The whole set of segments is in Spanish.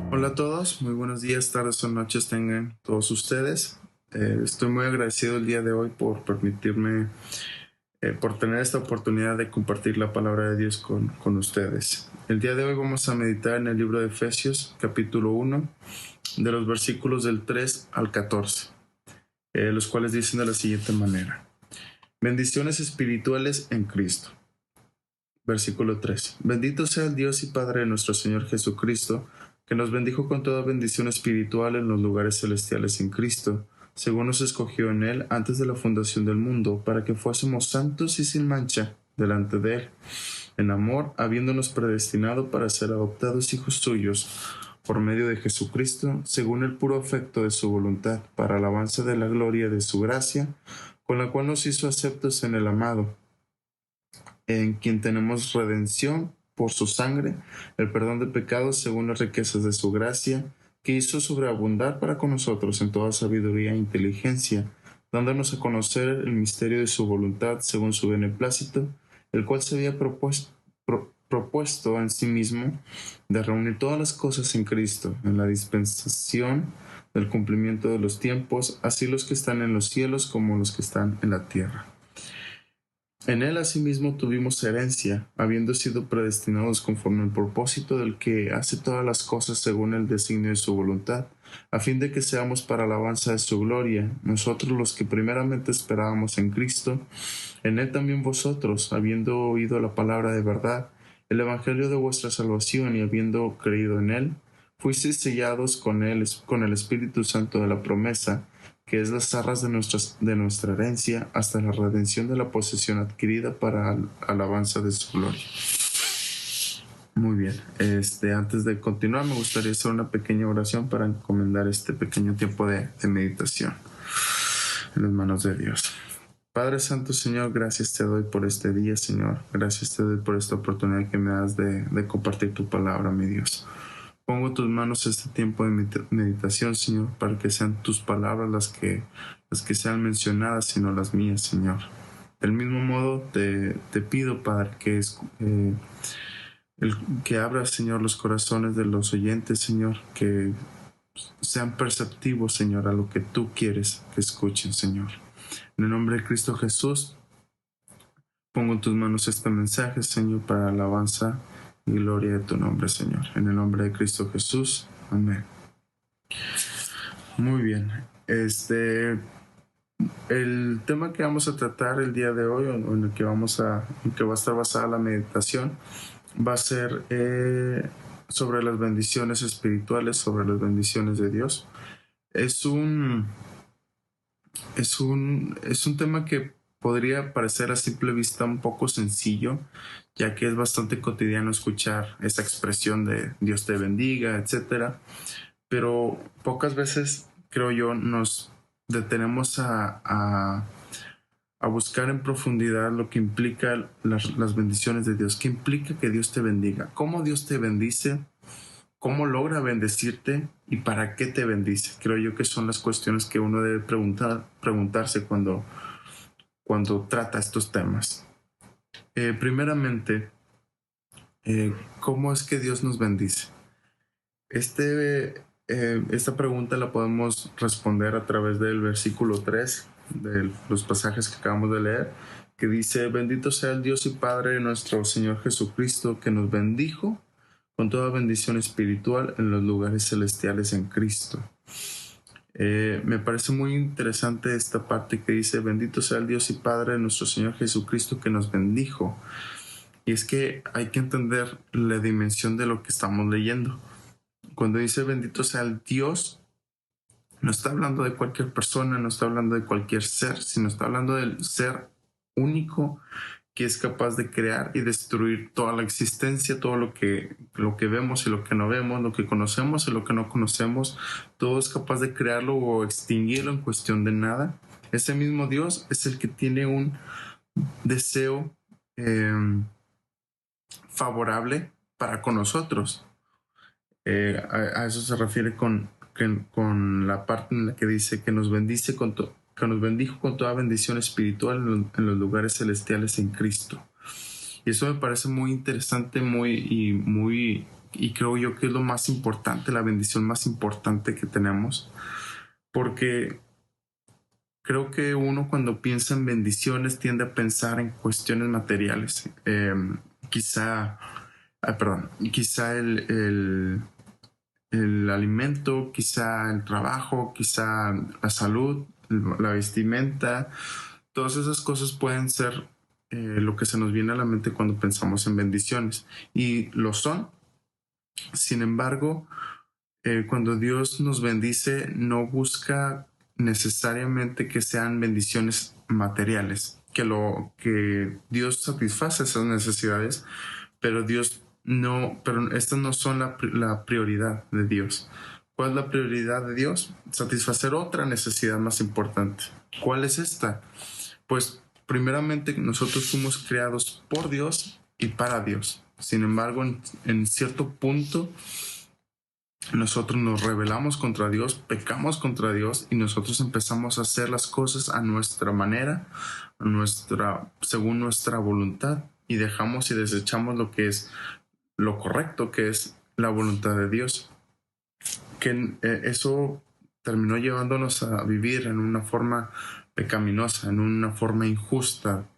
Hola a todos, muy buenos días, tardes o noches tengan todos ustedes. Estoy muy agradecido el día de hoy por permitirme, por tener esta oportunidad de compartir la palabra de Dios con ustedes. El día de hoy vamos a meditar en el libro de Efesios, capítulo 1, de los versículos del 3 al 14, los cuales dicen de la siguiente manera. Bendiciones espirituales en Cristo. Versículo 3. Bendito sea el Dios y Padre de nuestro Señor Jesucristo, que nos bendijo con toda bendición espiritual en los lugares celestiales en Cristo, según nos escogió en Él antes de la fundación del mundo, para que fuésemos santos y sin mancha delante de Él, en amor, habiéndonos predestinado para ser adoptados hijos suyos, por medio de Jesucristo, según el puro afecto de su voluntad, para alabanza de la gloria de su gracia, con la cual nos hizo aceptos en el amado, en quien tenemos redención por su sangre, el perdón de pecados según las riquezas de su gracia, que hizo sobreabundar para con nosotros en toda sabiduría e inteligencia, dándonos a conocer el misterio de su voluntad según su beneplácito, el cual se había propuesto en sí mismo de reunir todas las cosas en Cristo, en la dispensación del cumplimiento de los tiempos, así los que están en los cielos como los que están en la tierra. En él asimismo tuvimos herencia, habiendo sido predestinados conforme al propósito del que hace todas las cosas según el designio de su voluntad, a fin de que seamos para alabanza de su gloria, nosotros los que primeramente esperábamos en Cristo, en él también vosotros, habiendo oído la palabra de verdad, el evangelio de vuestra salvación y habiendo creído en él, fuisteis sellados con él, con el Espíritu Santo de la promesa, que es las arras de nuestra herencia, hasta la redención de la posesión adquirida para alabanza de su gloria. Muy bien, antes de continuar me gustaría hacer una pequeña oración para encomendar este pequeño tiempo de meditación en las manos de Dios. Padre Santo, Señor, gracias te doy por este día, Señor. Gracias te doy por esta oportunidad que me das de compartir tu palabra, mi Dios. Pongo tus manos este tiempo de meditación, Señor, para que sean tus palabras las que sean mencionadas, sino las mías, Señor. Del mismo modo, te pido, Padre, que abras, Señor, los corazones de los oyentes, Señor, que sean perceptivos, Señor, a lo que tú quieres que escuchen, Señor. En el nombre de Cristo Jesús, pongo en tus manos este mensaje, Señor, para alabanza y gloria de tu nombre, Señor. En el nombre de Cristo Jesús. Amén. Muy bien. El tema que vamos a tratar el día de hoy, en el que va a estar basada la meditación, va a ser sobre las bendiciones espirituales, sobre las bendiciones de Dios. Es un tema que podría parecer a simple vista un poco sencillo, ya que es bastante cotidiano escuchar esa expresión de Dios te bendiga, etcétera. Pero pocas veces, creo yo, nos detenemos a buscar en profundidad lo que implica las bendiciones de Dios. ¿Qué implica que Dios te bendiga? ¿Cómo Dios te bendice? ¿Cómo logra bendecirte? ¿Y para qué te bendice? Creo yo que son las cuestiones que uno debe preguntarse cuando trata estos temas. Primeramente, ¿cómo es que Dios nos bendice? Esta pregunta la podemos responder a través del versículo 3 de los pasajes que acabamos de leer, que dice: bendito sea el Dios y Padre de nuestro Señor Jesucristo, que nos bendijo con toda bendición espiritual en los lugares celestiales en Cristo. Me parece muy interesante esta parte que dice: bendito sea el Dios y Padre de nuestro Señor Jesucristo, que nos bendijo. Y es que hay que entender la dimensión de lo que estamos leyendo. Cuando dice bendito sea el Dios, no está hablando de cualquier persona, no está hablando de cualquier ser, sino está hablando del ser único que es capaz de crear y destruir toda la existencia, todo lo que vemos y lo que no vemos, lo que conocemos y lo que no conocemos, todo es capaz de crearlo o extinguirlo en cuestión de nada. Ese mismo Dios es el que tiene un deseo favorable para con nosotros. A eso se refiere con la parte en la que dice que nos bendice que nos bendijo con toda bendición espiritual en los lugares celestiales en Cristo. Y eso me parece muy interesante, muy y creo yo que es lo más importante, la bendición más importante que tenemos, porque creo que uno cuando piensa en bendiciones tiende a pensar en cuestiones materiales. Quizá, perdón, quizá el alimento, quizá el trabajo, quizá la salud, la vestimenta. Todas esas cosas pueden ser lo que se nos viene a la mente cuando pensamos en bendiciones. Y lo son. Sin embargo, cuando Dios nos bendice, no busca necesariamente que sean bendiciones materiales, que Dios satisface esas necesidades, pero pero estas no son la prioridad de Dios. ¿Cuál es la prioridad de Dios? Satisfacer otra necesidad más importante. ¿Cuál es esta? Pues primeramente nosotros fuimos creados por Dios y para Dios. Sin embargo, en cierto punto, nosotros nos rebelamos contra Dios, pecamos contra Dios y nosotros empezamos a hacer las cosas a nuestra manera, según nuestra voluntad, y dejamos y desechamos lo que es lo correcto, que es la voluntad de Dios. Que eso terminó llevándonos a vivir en una forma pecaminosa, en una forma injusta.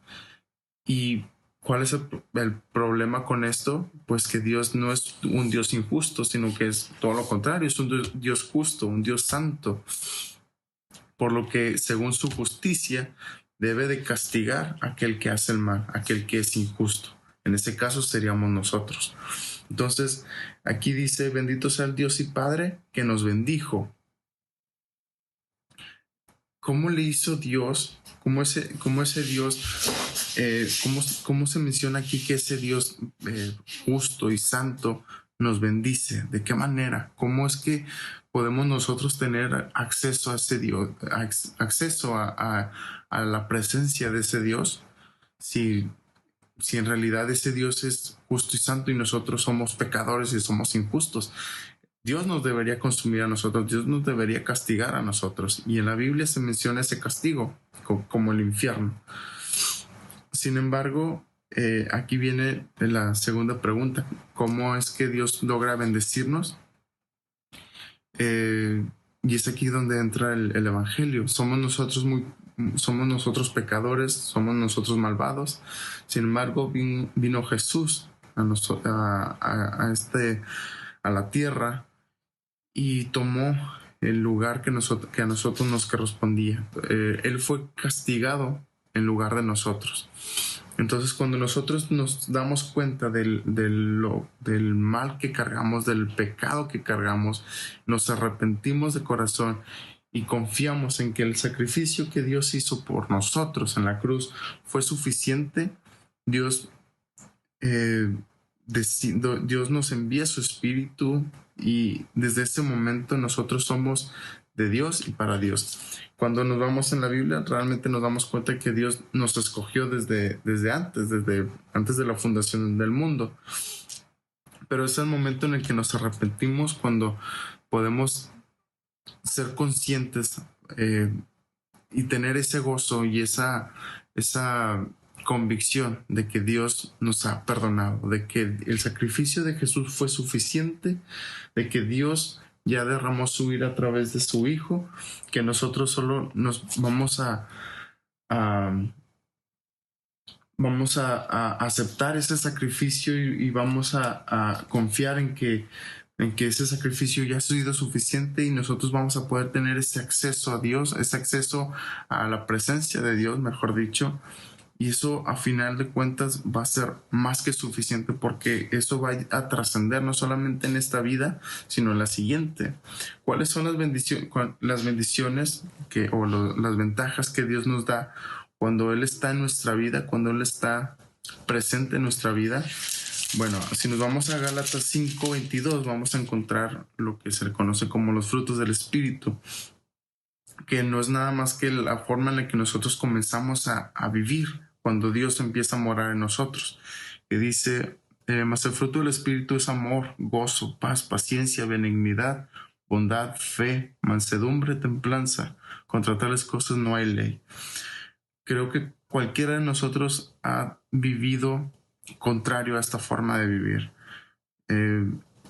¿Y cuál es el problema con esto? Pues que Dios no es un Dios injusto, sino que es todo lo contrario, es un Dios justo, un Dios santo. Por lo que, según su justicia, debe de castigar a aquel que hace el mal, a aquel que es injusto. En ese caso seríamos nosotros. Entonces, aquí dice, bendito sea el Dios y Padre que nos bendijo. ¿Cómo le hizo Dios? ¿Cómo ese Dios, cómo se menciona aquí que ese Dios justo y santo nos bendice? ¿De qué manera? ¿Cómo es que podemos nosotros tener acceso a ese Dios, acceso a la presencia de ese Dios? Si en realidad ese Dios es justo y santo y nosotros somos pecadores y somos injustos. Dios nos debería consumir a nosotros, Dios nos debería castigar a nosotros. Y en la Biblia se menciona ese castigo como el infierno. Sin embargo, aquí viene la segunda pregunta. ¿Cómo es que Dios logra bendecirnos? Y es aquí donde entra el Evangelio. Somos nosotros pecadores, somos nosotros malvados. Sin embargo, vino Jesús a la tierra y tomó el lugar que a nosotros nos correspondía. Él fue castigado en lugar de nosotros. Entonces, cuando nosotros nos damos cuenta del mal que cargamos, del pecado que cargamos, nos arrepentimos de corazón y confiamos en que el sacrificio que Dios hizo por nosotros en la cruz fue suficiente, Dios Dios nos envía su espíritu y desde ese momento nosotros somos de Dios y para Dios. Cuando nos vamos en la Biblia, realmente nos damos cuenta que Dios nos escogió desde antes de la fundación del mundo. Pero es el momento en el que nos arrepentimos cuando podemos ser conscientes y tener ese gozo y esa convicción de que Dios nos ha perdonado, de que el sacrificio de Jesús fue suficiente, de que Dios ya derramó su ira a través de su Hijo, que nosotros solo nos a a aceptar ese sacrificio y vamos a confiar en que ese sacrificio ya ha sido suficiente y nosotros vamos a poder tener ese acceso a Dios, ese acceso a la presencia de Dios, mejor dicho. Y eso a final de cuentas va a ser más que suficiente porque eso va a trascender no solamente en esta vida, sino en la siguiente. ¿Cuáles son las bendiciones las ventajas que Dios nos da cuando Él está en nuestra vida, cuando Él está presente en nuestra vida? Bueno, si nos vamos a Gálatas 5:22, vamos a encontrar lo que se le conoce como los frutos del Espíritu, que no es nada más que la forma en la que nosotros comenzamos a vivir cuando Dios empieza a morar en nosotros. Que dice, mas el fruto del Espíritu es amor, gozo, paz, paciencia, benignidad, bondad, fe, mansedumbre, templanza. Contra tales cosas no hay ley. Creo que cualquiera de nosotros ha vivido contrario a esta forma de vivir.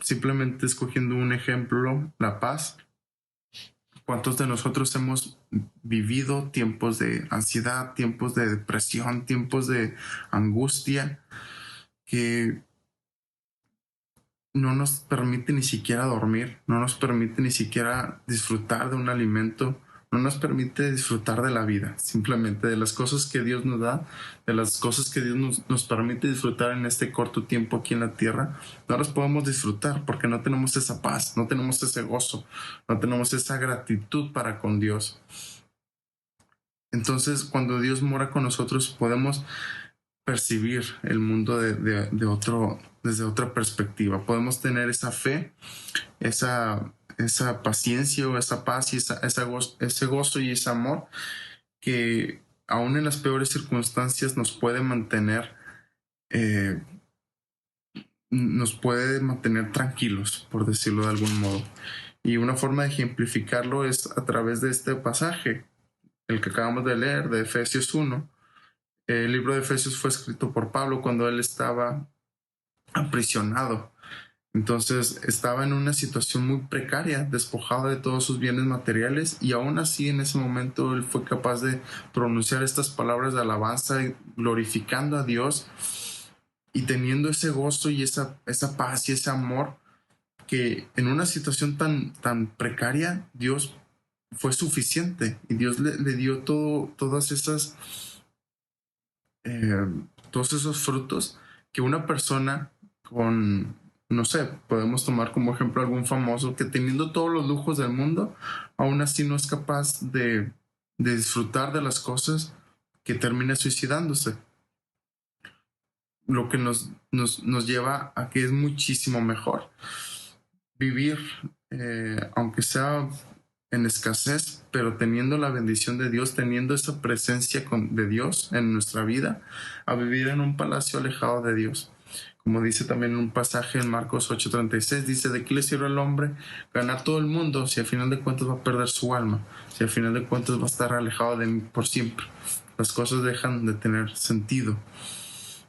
simplemente escogiendo un ejemplo, la paz. ¿Cuántos de nosotros hemos vivido tiempos de ansiedad, tiempos de depresión, tiempos de angustia que no nos permite ni siquiera dormir, no nos permite ni siquiera disfrutar de un alimento, no nos permite disfrutar de la vida, simplemente de las cosas que Dios nos da, de las cosas que Dios nos permite disfrutar en este corto tiempo aquí en la tierra? No las podemos disfrutar porque no tenemos esa paz, no tenemos ese gozo, no tenemos esa gratitud para con Dios. Entonces, cuando Dios mora con nosotros, podemos percibir el mundo desde otra perspectiva. Podemos tener esa fe, esa paciencia o esa paz y ese gozo y ese amor que aún en las peores circunstancias eh, nos puede mantener tranquilos, por decirlo de algún modo. Y una forma de ejemplificarlo es a través de este pasaje, el que acabamos de leer, de Efesios 1. El libro de Efesios fue escrito por Pablo cuando él estaba aprisionado. Entonces estaba en una situación muy precaria, despojado de todos sus bienes materiales, y aún así en ese momento él fue capaz de pronunciar estas palabras de alabanza, glorificando a Dios y teniendo ese gozo y esa paz y ese amor que en una situación tan precaria Dios fue suficiente y Dios le dio eh, todos esos frutos que una persona con, no sé, podemos tomar como ejemplo algún famoso que teniendo todos los lujos del mundo, aún así no es capaz de disfrutar de las cosas, que termina suicidándose. Lo que nos lleva a que es muchísimo mejor vivir, aunque sea en escasez, pero teniendo la bendición de Dios, teniendo esa presencia de Dios en nuestra vida, a vivir en un palacio alejado de Dios. Como dice también en un pasaje en Marcos 8:36, dice: ¿de qué le sirve al hombre ganar todo el mundo si al final de cuentas va a perder su alma? Si al final de cuentas va a estar alejado de mí por siempre. Las cosas dejan de tener sentido.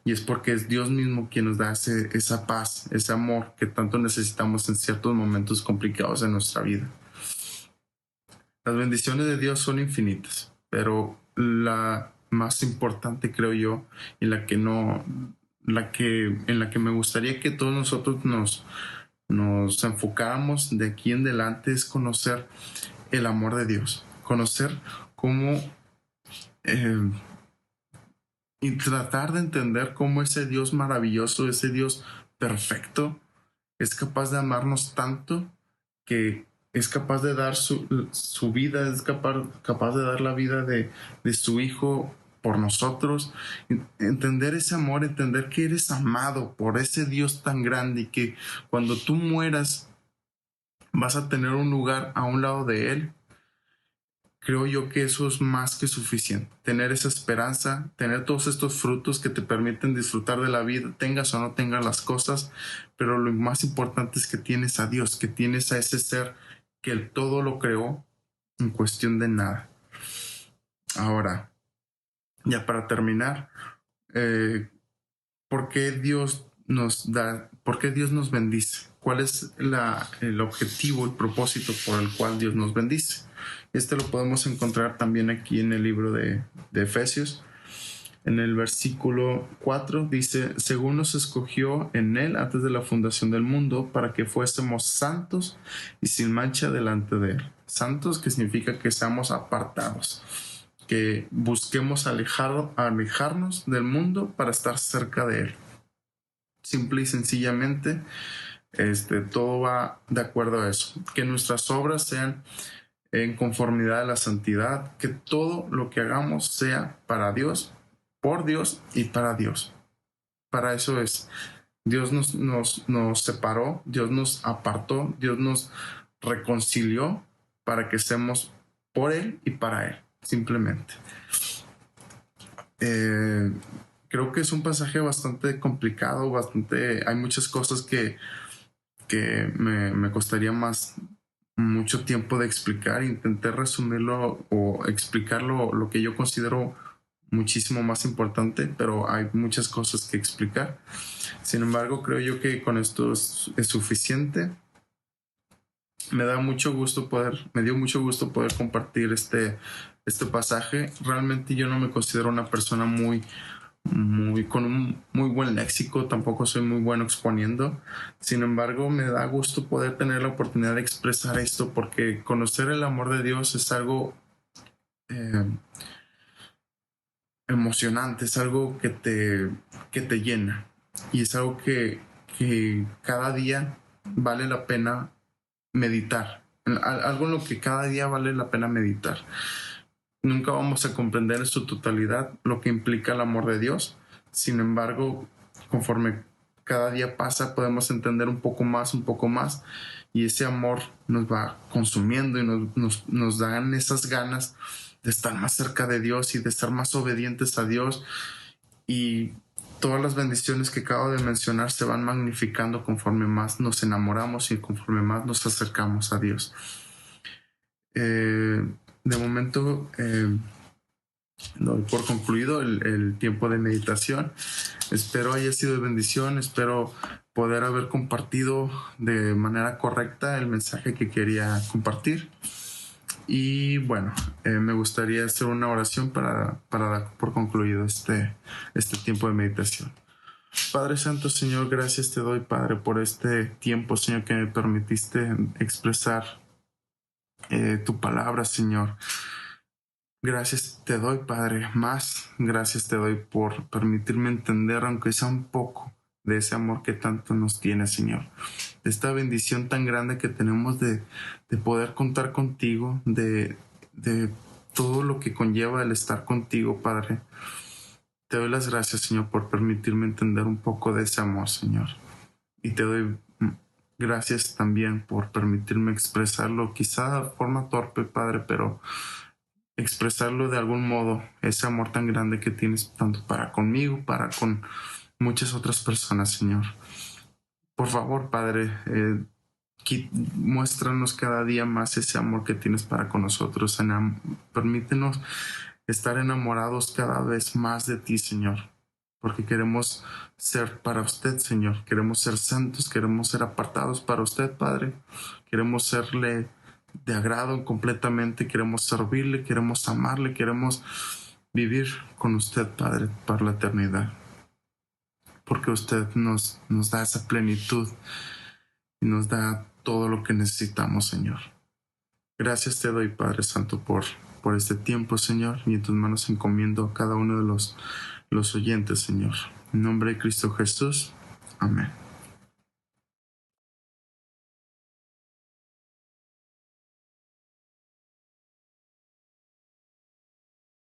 Y es porque es Dios mismo quien nos da esa paz, ese amor que tanto necesitamos en ciertos momentos complicados de nuestra vida. Las bendiciones de Dios son infinitas, pero la más importante, creo yo, y en la que me gustaría que todos nosotros nos enfocáramos de aquí en adelante es conocer el amor de Dios, conocer cómo y tratar de entender cómo ese Dios maravilloso, ese Dios perfecto, es capaz de amarnos tanto que es capaz de dar su vida, es capaz de dar la vida de su Hijo por nosotros. Entender ese amor, entender que eres amado por ese Dios tan grande y que cuando tú mueras vas a tener un lugar a un lado de Él. Creo yo que eso es más que suficiente. Tener esa esperanza, tener todos estos frutos que te permiten disfrutar de la vida, tengas o no tengas las cosas, pero lo más importante es que tienes a Dios, que tienes a ese ser que el todo lo creó en cuestión de nada. Ahora, ya para terminar, ¿por qué Dios por qué Dios nos bendice? ¿Cuál es el objetivo, el propósito por el cual Dios nos bendice? Este lo podemos encontrar también aquí en el libro de Efesios. En el versículo 4 dice: según nos escogió en Él antes de la fundación del mundo, para que fuésemos santos y sin mancha delante de Él. Santos, que significa que seamos apartados, que busquemos alejarnos del mundo para estar cerca de Él. Simple y sencillamente, todo va de acuerdo a eso. Que nuestras obras sean en conformidad a la santidad, que todo lo que hagamos sea para Dios, por Dios y para Dios. Para eso es. Dios nos separó, Dios nos apartó, Dios nos reconcilió para que seamos por Él y para Él, simplemente. Creo que es un pasaje bastante complicado, hay muchas cosas que me costaría mucho tiempo de explicar. Intenté resumirlo o explicar lo que yo considero muchísimo más importante, pero hay muchas cosas que explicar. Sin embargo, creo yo que con esto es suficiente. Me dio mucho gusto poder compartir este pasaje. Realmente yo no me considero una persona con un muy buen léxico, tampoco soy muy bueno exponiendo. Sin embargo, me da gusto poder tener la oportunidad de expresar esto, porque conocer el amor de Dios es algo eh, emocionante, es algo que te llena, y es algo que cada día vale la pena meditar, algo en lo que cada día vale la pena meditar. Nunca vamos a comprender en su totalidad lo que implica el amor de Dios. Sin embargo, conforme cada día pasa, podemos entender un poco más, y ese amor nos va consumiendo y nos dan esas ganas de estar más cerca de Dios y de estar más obedientes a Dios, y todas las bendiciones que acabo de mencionar se van magnificando conforme más nos enamoramos y conforme más nos acercamos a Dios. De momento, doy por concluido el tiempo de meditación. Espero haya sido de bendición, espero poder haber compartido de manera correcta el mensaje que quería compartir. Y bueno, me gustaría hacer una oración para dar por concluido este tiempo de meditación. Padre Santo, Señor, gracias te doy, Padre, por este tiempo, Señor, que me permitiste expresar tu palabra, Señor. Gracias te doy, Padre, más gracias te doy por permitirme entender, aunque sea un poco, de ese amor que tanto nos tiene, Señor. De esta bendición tan grande que tenemos de poder contar contigo, de todo lo que conlleva el estar contigo, Padre. Te doy las gracias, Señor, por permitirme entender un poco de ese amor, Señor. Y te doy gracias también por permitirme expresarlo, quizá de forma torpe, Padre, pero expresarlo de algún modo, ese amor tan grande que tienes tanto para conmigo, para con muchas otras personas, Señor. Por favor, Padre, muéstranos cada día más ese amor que tienes para con nosotros. Permítenos estar enamorados cada vez más de ti, Señor, porque queremos ser para usted, Señor. Queremos ser santos, queremos ser apartados para usted, Padre. Queremos serle de agrado completamente, queremos servirle, queremos amarle, queremos vivir con usted, Padre, para la eternidad, porque usted nos da esa plenitud y nos da todo lo que necesitamos, Señor. Gracias te doy, Padre Santo, por este tiempo, Señor, y en tus manos encomiendo a cada uno de los oyentes, Señor. En nombre de Cristo Jesús. Amén.